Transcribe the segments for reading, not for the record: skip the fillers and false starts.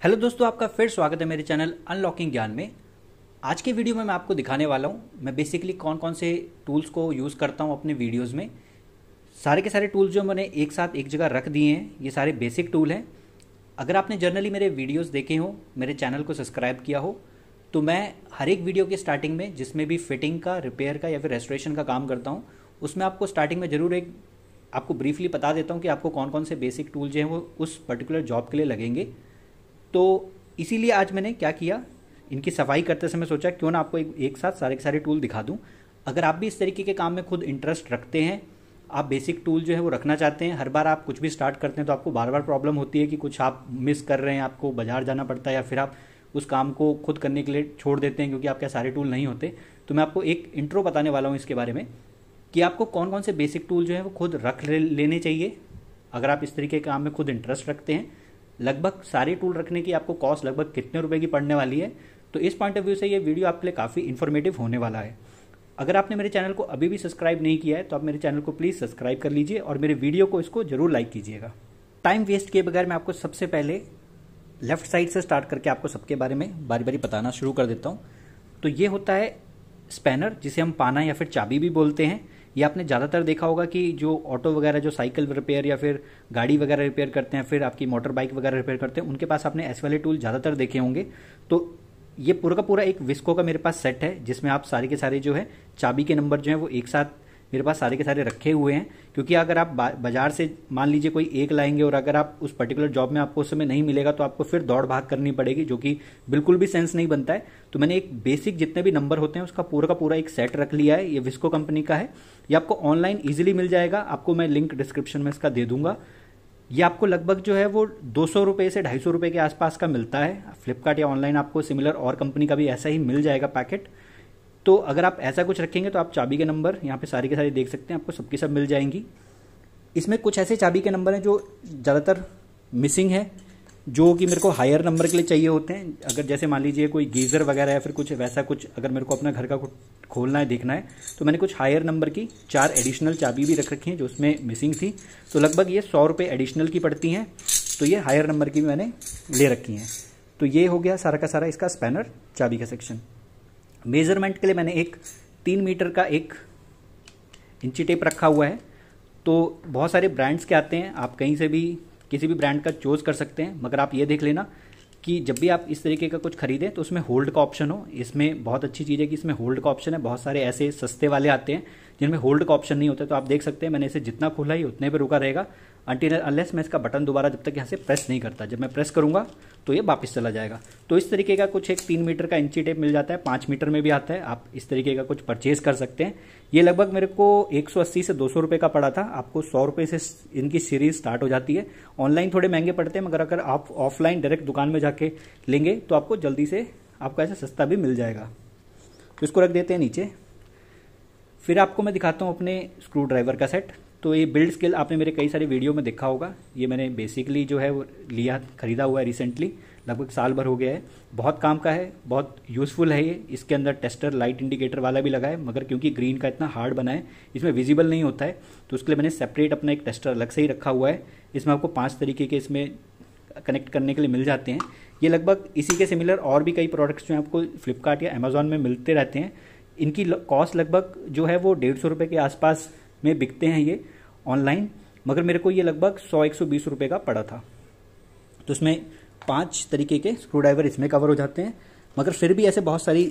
Hello दोस्तों, आपका फिर स्वागत है मेरे चैनल अनलॉकिंग ज्ञान में। आज के वीडियो में मैं आपको दिखाने वाला हूँ मैं बेसिकली कौन कौन से टूल्स को यूज़ करता हूँ अपने वीडियोस में। सारे के सारे टूल्स जो मैंने एक साथ एक जगह रख दिए हैं, ये सारे बेसिक टूल हैं। अगर आपने जनरली मेरे वीडियोस देखे हो, मेरे चैनल को सब्सक्राइब किया हो, तो मैं हर एक वीडियो के स्टार्टिंग में जिसमें भी फिटिंग का, रिपेयर का या फिर रेस्टोरेशन का काम करता हूँ, उसमें आपको स्टार्टिंग में ज़रूर एक आपको ब्रीफली बता देता हूँ कि आपको कौन कौन से बेसिक टूल जो हैं वो उस पर्टिकुलर जॉब के लिए लगेंगे। तो इसीलिए आज मैंने क्या किया, इनकी सफाई करते समय सोचा क्यों ना आपको एक साथ सारे के सारे टूल दिखा दूं। अगर आप भी इस तरीके के काम में खुद इंटरेस्ट रखते हैं, आप बेसिक टूल जो है वो रखना चाहते हैं, हर बार आप कुछ भी स्टार्ट करते हैं तो आपको बार बार प्रॉब्लम होती है कि कुछ आप मिस कर रहे हैं, आपको बाजार जाना पड़ता है या फिर आप उस काम को खुद करने के लिए छोड़ देते हैं क्योंकि आपके सारे टूल नहीं होते। तो मैं आपको एक इंट्रो बताने वाला हूँ इसके बारे में कि आपको कौन कौन से बेसिक टूल जो है वो खुद रख लेने चाहिए अगर आप इस तरीके के काम में खुद इंटरेस्ट रखते हैं। लगभग सारे टूल रखने की आपको कॉस्ट लगभग कितने रुपए की पड़ने वाली है, तो इस पॉइंट ऑफ व्यू से ये वीडियो आपके लिए काफ़ी इन्फॉर्मेटिव होने वाला है। अगर आपने मेरे चैनल को अभी भी सब्सक्राइब नहीं किया है तो आप मेरे चैनल को प्लीज़ सब्सक्राइब कर लीजिए और मेरे वीडियो को इसको जरूर लाइक कीजिएगा। टाइम वेस्ट किए बगैर मैं आपको सबसे पहले लेफ्ट साइड से स्टार्ट करके आपको सबके बारे में बारी बारी बताना शुरू कर देता हूँ। तो ये होता है स्पैनर, जिसे हम पाना या फिर चाबी भी बोलते हैं। ये आपने ज़्यादातर देखा होगा कि जो ऑटो वगैरह, जो साइकिल रिपेयर या फिर गाड़ी वगैरह रिपेयर करते हैं, फिर आपकी मोटर बाइक वगैरह रिपेयर करते हैं, उनके पास आपने ऐसे वाले टूल ज़्यादातर देखे होंगे। तो ये पूरा का पूरा एक विस्को का मेरे पास सेट है जिसमें आप सारे के सारे जो है चाबी के नंबर जो है वो एक साथ मेरे पास सारे के सारे रखे हुए हैं। क्योंकि अगर आप बाजार से मान लीजिए कोई एक लाएंगे और अगर आप उस पर्टिकुलर जॉब में आपको उस समय नहीं मिलेगा तो आपको फिर दौड़ भाग करनी पड़ेगी, जो कि बिल्कुल भी सेंस नहीं बनता है। तो मैंने एक बेसिक जितने भी नंबर होते हैं उसका पूरा का पूरा एक सेट रख लिया है। ये विस्को कंपनी का है, ये आपको ऑनलाइन ईजिली मिल जाएगा। आपको मैं लिंक डिस्क्रिप्शन में इसका दे दूंगा। ये आपको लगभग जो है वो 200 रुपये से 250 रुपये के आसपास का मिलता है। फ्लिपकार्ट या ऑनलाइन आपको सिमिलर और कंपनी का भी ऐसा ही मिल जाएगा पैकेट। तो अगर आप ऐसा कुछ रखेंगे तो आप चाबी के नंबर यहाँ पे सारी के सारी देख सकते हैं, आपको सबकी सब मिल जाएंगी। इसमें कुछ ऐसे चाबी के नंबर हैं जो ज़्यादातर मिसिंग है, जो कि मेरे को हायर नंबर के लिए चाहिए होते हैं। अगर जैसे मान लीजिए कोई गीज़र वगैरह या फिर कुछ वैसा कुछ अगर मेरे को अपना घर का खोलना है, देखना है, तो मैंने कुछ हायर नंबर की 4 एडिशनल चाबी भी रख रखी हैं जो उसमें मिसिंग थी। तो लगभग ये 100 रुपये एडिशनल की पड़ती हैं। तो ये हायर नंबर की भी मैंने ले रखी हैं। तो ये हो गया सारा का सारा इसका स्पैनर चाबी का सेक्शन। मेजरमेंट के लिए मैंने एक 3 मीटर का एक इंची टेप रखा हुआ है। तो बहुत सारे ब्रांड्स के आते हैं, आप कहीं से भी किसी भी ब्रांड का चूज़ कर सकते हैं, मगर आप ये देख लेना कि जब भी आप इस तरीके का कुछ खरीदें तो उसमें होल्ड का ऑप्शन हो। इसमें बहुत अच्छी चीज़ है कि इसमें होल्ड का ऑप्शन है। बहुत सारे ऐसे सस्ते वाले आते हैं जिनमें होल्ड का ऑप्शन नहीं होता। तो आप देख सकते हैं मैंने इसे जितना खोला ही उतने पे रुका रहेगा अनटिल अनलेस मैं इसका बटन दोबारा जब तक यहाँ से प्रेस नहीं करता। जब मैं प्रेस करूँगा तो ये वापस चला जाएगा। तो इस तरीके का कुछ एक 3 मीटर का इंची टेप मिल जाता है, 5 मीटर में भी आता है। आप इस तरीके का कुछ परचेज कर सकते हैं। ये लगभग मेरे को 180 से 200 रुपये का पड़ा था। आपको 100 रुपये से इनकी सीरीज स्टार्ट हो जाती है। ऑनलाइन थोड़े महंगे पड़ते हैं, मगर अगर आप ऑफलाइन डायरेक्ट दुकान में जाके लेंगे तो आपको जल्दी से आपको ऐसा सस्ता भी मिल जाएगा। तो इसको रख देते हैं नीचे। फिर आपको मैं दिखाता हूँ अपने स्क्रू ड्राइवर का सेट। तो ये बिल्ड स्किल आपने मेरे कई सारे वीडियो में देखा होगा। ये मैंने बेसिकली जो है वो खरीदा हुआ है रिसेंटली, लगभग साल भर हो गया है। बहुत काम का है, बहुत यूज़फुल है ये। इसके अंदर टेस्टर लाइट इंडिकेटर वाला भी लगा है, मगर क्योंकि ग्रीन का इतना हार्ड बना है इसमें विजिबल नहीं होता है, तो उसके लिए मैंने सेपरेट अपना एक टेस्टर अलग से ही रखा हुआ है। इसमें आपको 5 तरीके के इसमें कनेक्ट करने के लिए मिल जाते हैं। ये लगभग इसी के सिमिलर और भी कई प्रोडक्ट्स जो हैं आपको फ्लिपकार्ट या अमेजोन में मिलते रहते हैं। इनकी कॉस्ट लगभग जो है वो 150 रुपये के आसपास में बिकते हैं ये ऑनलाइन, मगर मेरे को ये लगभग 100-120 रुपये का पड़ा था। तो इसमें 5 तरीके के स्क्रू ड्राइवर इसमें कवर हो जाते हैं। मगर फिर भी ऐसे बहुत सारी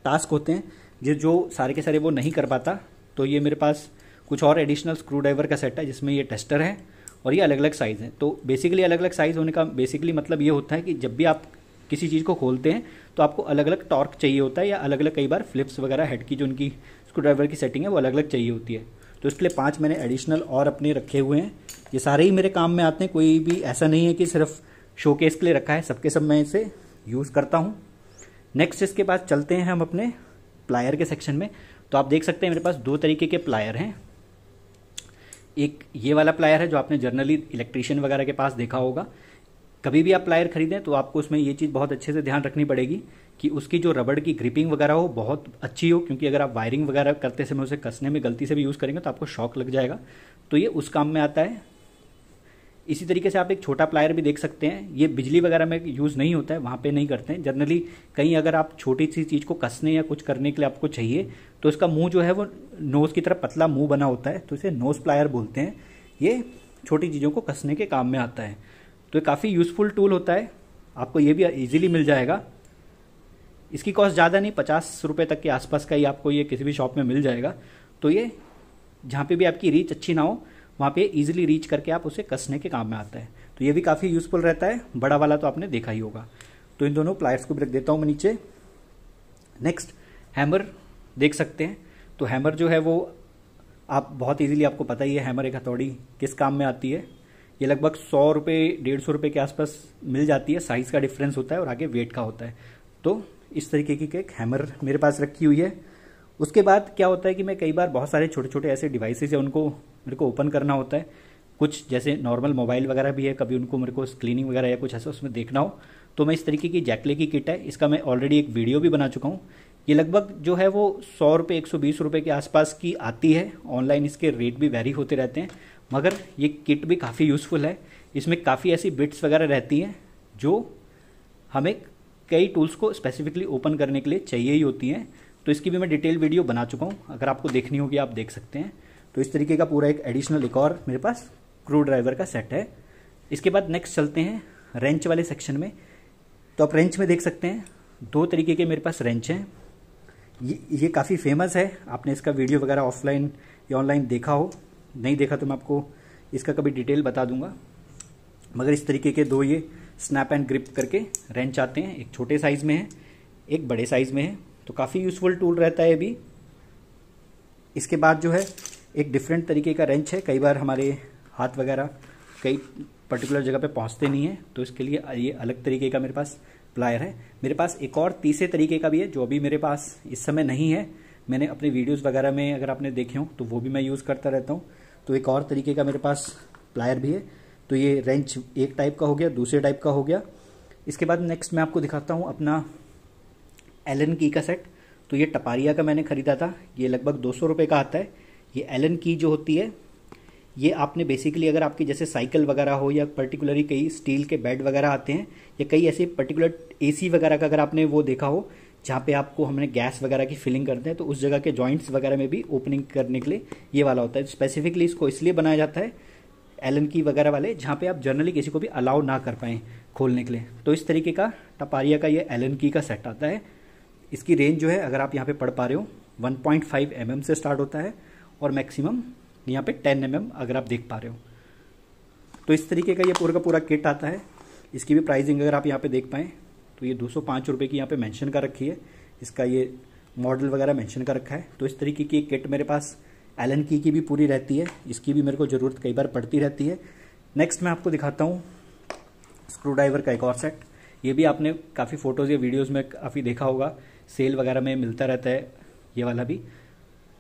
टास्क होते हैं जो सारे के सारे वो नहीं कर पाता। तो ये मेरे पास कुछ और एडिशनल स्क्रू ड्राइवर का सेट है जिसमें ये टेस्टर है और ये अलग अलग साइज़ हैं। तो बेसिकली अलग अलग साइज़ होने का बेसिकली मतलब ये होता है कि जब भी आप किसी चीज़ को खोलते हैं तो आपको अलग अलग टॉर्क चाहिए होता है, या अलग अलग कई बार फ्लिप्स वगैरह हेड की जो उनकी स्क्रू ड्राइवर की सेटिंग है वो अलग अलग चाहिए होती है। तो इसके लिए 5 मैंने एडिशनल और अपने रखे हुए हैं। ये सारे ही मेरे काम में आते हैं, कोई भी ऐसा नहीं है कि सिर्फ शोकेस के लिए रखा है। सबके सब मैं इसे यूज़ करता हूँ। नेक्स्ट इसके बाद चलते हैं हम अपने प्लायर के सेक्शन में। तो आप देख सकते हैं मेरे पास 2 तरीके के प्लायर हैं। एक ये वाला प्लायर है जो आपने जनरली इलेक्ट्रीशियन वगैरह के पास देखा होगा। कभी भी आप प्लायर खरीदें तो आपको उसमें ये चीज़ बहुत अच्छे से ध्यान रखनी पड़ेगी कि उसकी जो रबड़ की ग्रिपिंग वगैरह हो बहुत अच्छी हो, क्योंकि अगर आप वायरिंग वगैरह करते समय उसे कसने में गलती से भी यूज़ करेंगे तो आपको शॉक लग जाएगा। तो ये उस काम में आता है। इसी तरीके से आप एक छोटा प्लायर भी देख सकते हैं, ये बिजली वगैरह में यूज़ नहीं होता है, वहाँ पे नहीं करते हैं जनरली। कहीं अगर आप छोटी सी चीज़ को कसने या कुछ करने के लिए आपको चाहिए तो इसका मुंह जो है वो नोज़ की तरफ पतला मुंह बना होता है, तो इसे नोज़ प्लायर बोलते हैं। ये छोटी चीज़ों को कसने के काम में आता है, तो ये काफ़ी यूज़फुल टूल होता है, आपको ये भी ईजिली मिल जाएगा। इसकी कॉस्ट ज़्यादा नहीं, 50 रुपये तक के आसपास का ही आपको ये किसी भी शॉप में मिल जाएगा। तो ये जहाँ पे भी आपकी रीच अच्छी ना हो वहाँ पे इजीली रीच करके आप उसे कसने के काम में आता है, तो ये भी काफ़ी यूज़फुल रहता है। बड़ा वाला तो आपने देखा ही होगा। तो इन दोनों प्लायर्स को भी रख देता हूँ मैं नीचे। नेक्स्ट हैमर देख सकते हैं, तो हैमर जो है वो आप बहुत इजीली, आपको पता ही है हैमर एक हथौड़ी किस काम में आती है। ये लगभग 100 रुपये 150 रुपये के आसपास मिल जाती है, साइज़ का डिफरेंस होता है और आगे वेट का होता है। तो इस तरीके की एक हैमर मेरे पास रखी हुई है। उसके बाद क्या होता है कि मैं कई बार बहुत सारे छोटे छोटे ऐसे डिवाइसेस है उनको मेरे को ओपन करना होता है, कुछ जैसे नॉर्मल मोबाइल वगैरह भी है, कभी उनको मेरे को क्लीनिंग वगैरह या कुछ ऐसा उसमें देखना हो तो मैं इस तरीके की जैकले की किट है, इसका मैं ऑलरेडी एक वीडियो भी बना चुका हूँ। ये लगभग जो है वो 100 रुपये 120 रुपये के आसपास की आती है, ऑनलाइन इसके रेट भी वेरी होते रहते हैं, मगर ये किट भी काफ़ी यूज़फुल है। इसमें काफ़ी ऐसी बिट्स वगैरह रहती हैं जो हमें कई टूल्स को स्पेसिफिकली ओपन करने के लिए चाहिए ही होती हैं, तो इसकी भी मैं डिटेल वीडियो बना चुका हूँ, अगर आपको देखनी होगी आप देख सकते हैं। तो इस तरीके का पूरा एक एडिशनल एक और मेरे पास स्क्रू ड्राइवर का सेट है। इसके बाद नेक्स्ट चलते हैं रेंच वाले सेक्शन में। तो आप रेंच में देख सकते हैं 2 तरीके के मेरे पास रेंच हैं। ये काफ़ी फेमस है, आपने इसका वीडियो वगैरह ऑफलाइन या ऑनलाइन देखा हो, नहीं देखा तो मैं आपको इसका कभी डिटेल बता दूंगा। मगर इस तरीके के 2 ये स्नैप एंड ग्रिप करके रेंच आते हैं, एक छोटे साइज़ में है एक बड़े साइज़ में है, तो काफ़ी यूज़फुल टूल रहता है ये भी। इसके बाद जो है एक डिफरेंट तरीके का रेंच है, कई बार हमारे हाथ वगैरह कई पर्टिकुलर जगह पे पहुंचते नहीं है, तो इसके लिए ये अलग तरीके का मेरे पास प्लायर है। मेरे पास एक और तीसरे तरीके का भी है जो अभी मेरे पास इस समय नहीं है, मैंने अपने वीडियोस वगैरह में अगर आपने देखे हो तो वो भी मैं यूज़ करता रहता हूँ। तो एक और तरीके का मेरे पास प्लायर भी है। तो ये रेंच एक टाइप का हो गया, दूसरे टाइप का हो गया। इसके बाद नेक्स्ट मैं आपको दिखाता हूँ अपना एलन की का सेट। तो ये टपारिया का मैंने ख़रीदा था, ये लगभग 200 रुपये का आता है। ये एलन की जो होती है ये आपने बेसिकली अगर आपकी जैसे साइकिल वगैरह हो या पर्टिकुलरली कई स्टील के बेड वगैरह आते हैं या कई ऐसे पर्टिकुलर एसी वगैरह का अगर आपने वो देखा हो जहाँ पे आपको हमने गैस वगैरह की फिलिंग करते हैं, तो उस जगह के जॉइंट्स वगैरह में भी ओपनिंग करने के लिए ये वाला होता है। स्पेसिफिकली इसको इसलिए बनाया जाता है एलन की वगैरह वाले, जहाँ पे आप जनरली किसी को भी अलाउ ना कर पाएँ खोलने के लिए। तो इस तरीके का टपारिया का ये एलन की का सेट आता है। इसकी रेंज जो है अगर आप यहाँ पे पढ़ पा रहे हो 1.5 mm से स्टार्ट होता है और मैक्सिमम यहाँ पे 10 mm अगर आप देख पा रहे हो। तो इस तरीके का ये पूरा का पूरा किट आता है। इसकी भी प्राइसिंग अगर आप यहाँ पे देख पाएँ तो ये 205 रुपये की यहाँ पे मेंशन कर रखी है, इसका ये मॉडल वगैरह मेंशन कर रखा है। तो इस तरीके की किट मेरे पास एलन की भी पूरी रहती है, इसकी भी मेरे को ज़रूरत कई बार पड़ती रहती है। नेक्स्ट मैं आपको दिखाता हूँ स्क्रू ड्राइवर का एक और सेट। ये भी आपने काफ़ी फ़ोटोज़ या वीडियोज़ में काफ़ी देखा होगा, सेल वगैरह में मिलता रहता है ये वाला भी।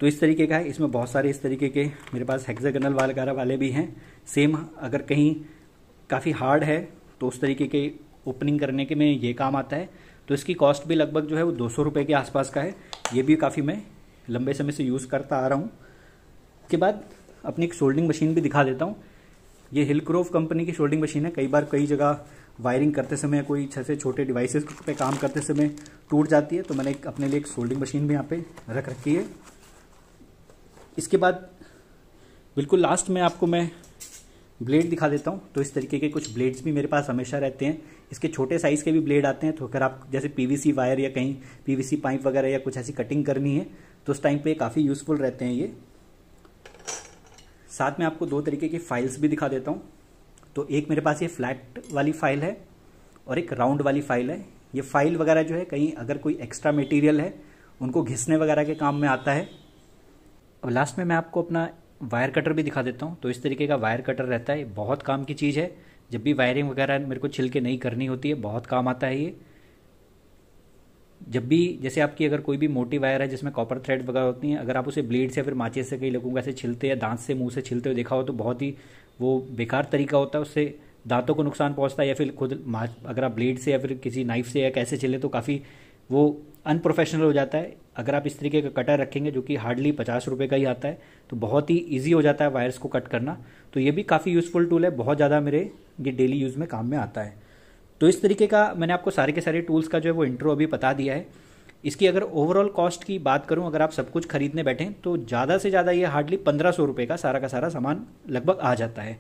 तो इस तरीके का है, इसमें बहुत सारे इस तरीके के मेरे पास हेक्सागोनल वगैरह वाले भी हैं सेम। अगर कहीं काफ़ी हार्ड है तो उस तरीके के ओपनिंग करने के में ये काम आता है। तो इसकी कॉस्ट भी लगभग जो है वो 200 रुपये के आसपास का है। ये भी काफ़ी मैं लंबे समय से यूज़ करता आ रहा हूँ। उसके बाद अपनी एक सोल्डिंग मशीन भी दिखा देता हूँ। ये हिलक्रोव कंपनी की सोल्डिंग मशीन है। कई बार कई जगह वायरिंग करते समय कोई ऐसे छोटे डिवाइसेस पे काम करते समय टूट जाती है, तो मैंने अपने लिए एक सोल्डिंग मशीन भी यहाँ पे रख रखी है। इसके बाद बिल्कुल लास्ट में आपको मैं ब्लेड दिखा देता हूँ। तो इस तरीके के कुछ ब्लेड्स भी मेरे पास हमेशा रहते हैं। इसके छोटे साइज़ के भी ब्लेड आते हैं, तो अगर आप जैसे पीवीसी वायर या कहीं पीवीसी पाइप वगैरह या कुछ ऐसी कटिंग करनी है तो उस टाइम पे काफ़ी यूज़फुल रहते हैं ये। साथ में आपको 2 तरीके की फाइल्स भी दिखा देता हूँ। तो एक मेरे पास ये फ्लैट वाली फाइल है और एक राउंड वाली फाइल है। ये फाइल वगैरह जो है कहीं अगर कोई एक्स्ट्रा मटेरियल है उनको घिसने वगैरह के काम में आता है। अब लास्ट में मैं आपको अपना वायर कटर भी दिखा देता हूँ। तो इस तरीके का वायर कटर रहता है, बहुत काम की चीज़ है। जब भी वायरिंग वगैरह मेरे को छिल के नहीं करनी होती है बहुत काम आता है ये। जब भी जैसे आपकी अगर कोई भी मोटी वायर है जिसमें कॉपर थ्रेड वगैरह होती हैं, अगर आप उसे ब्लेड से या फिर माचिस से कई लोगों को ऐसे छिलते या दांत से मुंह से छिलते हुए देखा हो तो बहुत ही वो बेकार तरीका होता है, उससे दांतों को नुकसान पहुंचता है। या फिर खुद अगर आप ब्लेड से या फिर किसी नाइफ से या कैसे छिले तो काफ़ी वो अनप्रोफेशनल हो जाता है। अगर आप इस तरीके का कटर रखेंगे जो कि हार्डली 50 रुपये का ही आता है, तो बहुत ही ईजी हो जाता है वायर्स को कट करना। तो ये भी काफ़ी यूज़फुल टूल है, बहुत ज़्यादा मेरे ये डेली यूज़ में काम में आता है। तो इस तरीके का मैंने आपको सारे के सारे टूल्स का जो है वो इंट्रो अभी बता दिया है। इसकी अगर ओवरऑल कॉस्ट की बात करूं, अगर आप सब कुछ खरीदने बैठें तो ज़्यादा से ज़्यादा ये हार्डली 1500 रुपये का सारा सामान लगभग आ जाता है।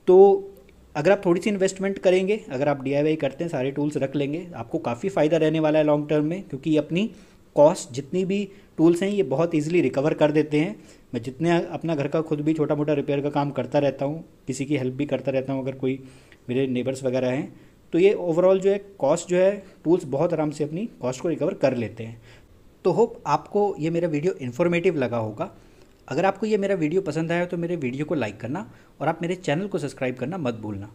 तो अगर आप थोड़ी सी इन्वेस्टमेंट करेंगे, अगर आप DIY करते हैं, सारे टूल्स रख लेंगे, आपको काफ़ी फ़ायदा रहने वाला है लॉन्ग टर्म में, क्योंकि ये अपनी कॉस्ट जितनी भी टूल्स हैं ये बहुत ईजिली रिकवर कर देते हैं। मैं जितने अपना घर का खुद भी छोटा मोटा रिपेयर का काम करता रहता हूँ, किसी की हेल्प भी करता रहता हूँ अगर कोई मेरे नेबर्स वगैरह हैं, तो ये ओवरऑल जो है कॉस्ट जो है टूल्स बहुत आराम से अपनी कॉस्ट को रिकवर कर लेते हैं। तो होप आपको ये मेरा वीडियो इन्फॉर्मेटिव लगा होगा। अगर आपको ये मेरा वीडियो पसंद आया तो मेरे वीडियो को लाइक करना और आप मेरे चैनल को सब्सक्राइब करना मत भूलना।